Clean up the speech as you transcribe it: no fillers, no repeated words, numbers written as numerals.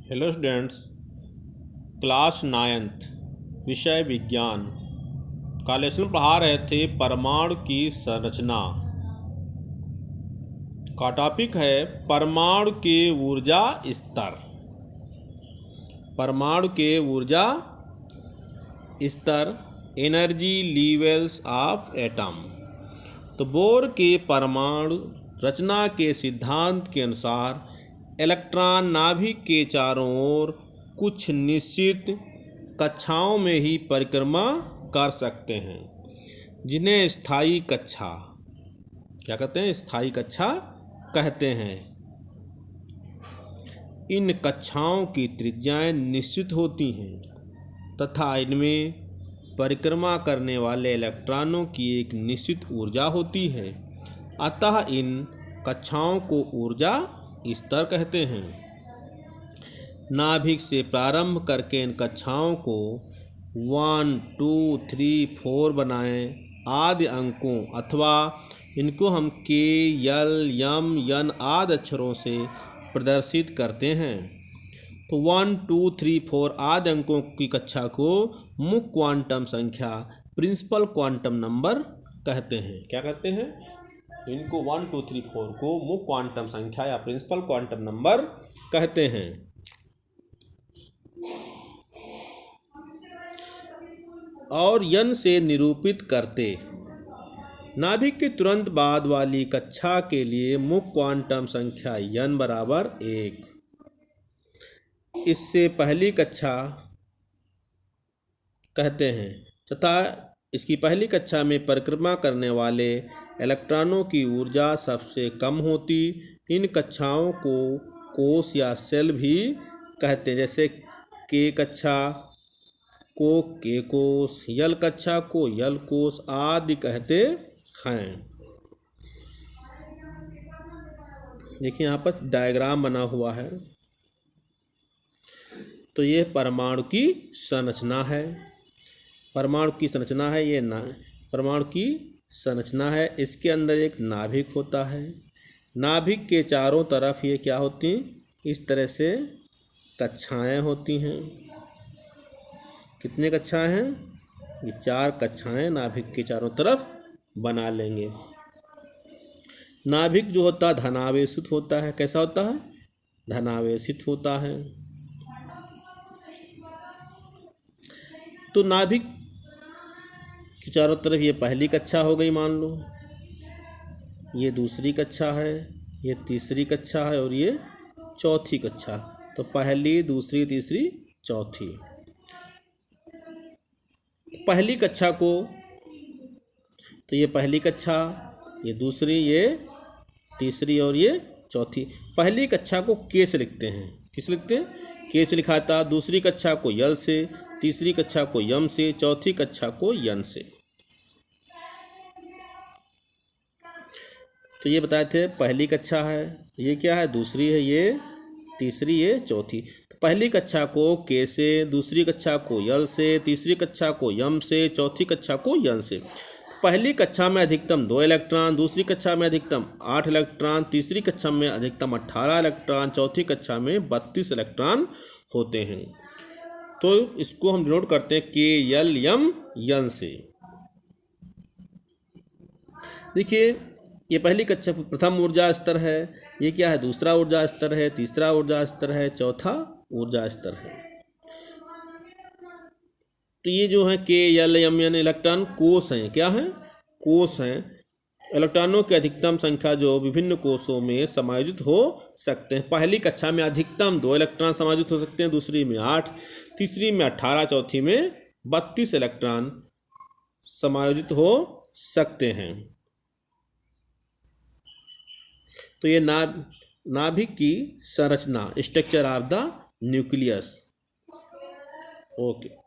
Hello students, class 9th विषय विज्ञान का लेसन पढ़ा रहे थे। परमाणु की संरचना का टॉपिक है परमाणु के ऊर्जा स्तर। परमाणु के ऊर्जा स्तर, एनर्जी लेवल्स ऑफ एटम। तो बोर के परमाणु रचना के सिद्धांत के अनुसार इलेक्ट्रॉन नाभिक के चारों ओर कुछ निश्चित कक्षाओं में ही परिक्रमा कर सकते हैं, जिन्हें स्थायी कक्षा क्या कहते हैं? स्थायी कक्षा कहते हैं। इन कक्षाओं की त्रिज्याएं निश्चित होती हैं तथा इनमें परिक्रमा करने वाले इलेक्ट्रॉनों की एक निश्चित ऊर्जा होती है। अतः इन कक्षाओं को ऊर्जा स्तर कहते हैं। नाभिक से प्रारंभ करके इन कक्षाओं को 1, 2, 3, 4 बनाएं आदि अंकों अथवा इनको हम K, L, M, N आदि अक्षरों से प्रदर्शित करते हैं। तो 1, 2, 3, 4 आदि अंकों की कक्षा को मुख्य क्वांटम संख्या प्रिंसिपल क्वांटम नंबर कहते हैं। क्या कहते हैं? इनको 1, 2, 3, 4 को मुख्य क्वांटम संख्या या प्रिंसिपल क्वांटम नंबर कहते हैं। और n से निरूपित करते नाभिक के तुरंत बाद वाली कक्षा के लिए मुख्य क्वांटम संख्या n बराबर 1। इससे पहली कक्षा कहते हैं तथा इसकी पहली कक्षा में परिक्रमा करने वाले इलेक्ट्रॉनों की ऊर्जा सबसे कम होती। इन कक्षाओं को कोश या सेल भी कहते हैं, जैसे K कक्षा को K कोश, L कक्षा को L कोश आदि कहते हैं। देखिए यहाँ पर डायग्राम बना हुआ है। तो ये परमाणु की संरचना है। परमाणु की संरचना है ये परमाणु की संरचना है। इसके अंदर एक नाभिक होता है। नाभिक के चारों तरफ ये क्या होती हैं? इस तरह से कक्षाएं होती हैं। कितने कक्षाएं हैं? ये 4 कक्षाएं नाभिक के चारों तरफ बना लेंगे। नाभिक जो होता है धनावेशित होता है। कैसा होता है? धनावेशित होता है। तो नाभिक के चारों तरफ ये पहली कक्षा हो गई, मान लो ये दूसरी कक्षा है, ये तीसरी कक्षा है और ये चौथी कक्षा। तो पहली, दूसरी, तीसरी, चौथी। पहली कक्षा को तो ये पहली कक्षा, ये दूसरी, ये तीसरी और ये चौथी। पहली कक्षा को K से लिखते हैं। किस लिखते हैं? K से लिखा था। दूसरी कक्षा को L से, तीसरी कक्षा को M से, चौथी कक्षा को N से। तो ये बताए थे पहली कक्षा है, ये क्या है? दूसरी है, ये तीसरी, ये चौथी। तो पहली कक्षा को K से, दूसरी कक्षा को L से, तीसरी कक्षा को M से, चौथी कक्षा को N से। पहली कक्षा में अधिकतम 2 इलेक्ट्रॉन, दूसरी कक्षा में अधिकतम 8 इलेक्ट्रॉन, तीसरी कक्षा में अधिकतम 18 इलेक्ट्रॉन, चौथी कक्षा में 32 इलेक्ट्रॉन होते हैं। तो इसको हम डिनोट करते हैं K, L, M, N से। देखिए ये पहली कक्षा प्रथम ऊर्जा स्तर है। ये क्या है? दूसरा ऊर्जा स्तर है, तीसरा ऊर्जा स्तर है, चौथा ऊर्जा स्तर है। तो ये जो है K, L, M, N electron कोश हैं। क्या हैं? कोश हैं। इलेक्ट्रॉनों की अधिकतम संख्या जो विभिन्न कोशों में समायोजित हो सकते हैं। पहली कक्षा में अधिकतम 2 इलेक्ट्रॉन समायोजित हो सकते हैं, दूसरी में 8, तीसरी में 18, चौथी में 32 इलेक्ट्रॉन समायोजित हो सकते हैं। तो ये नाभिक की संरचना, structure of the nucleus. Okay.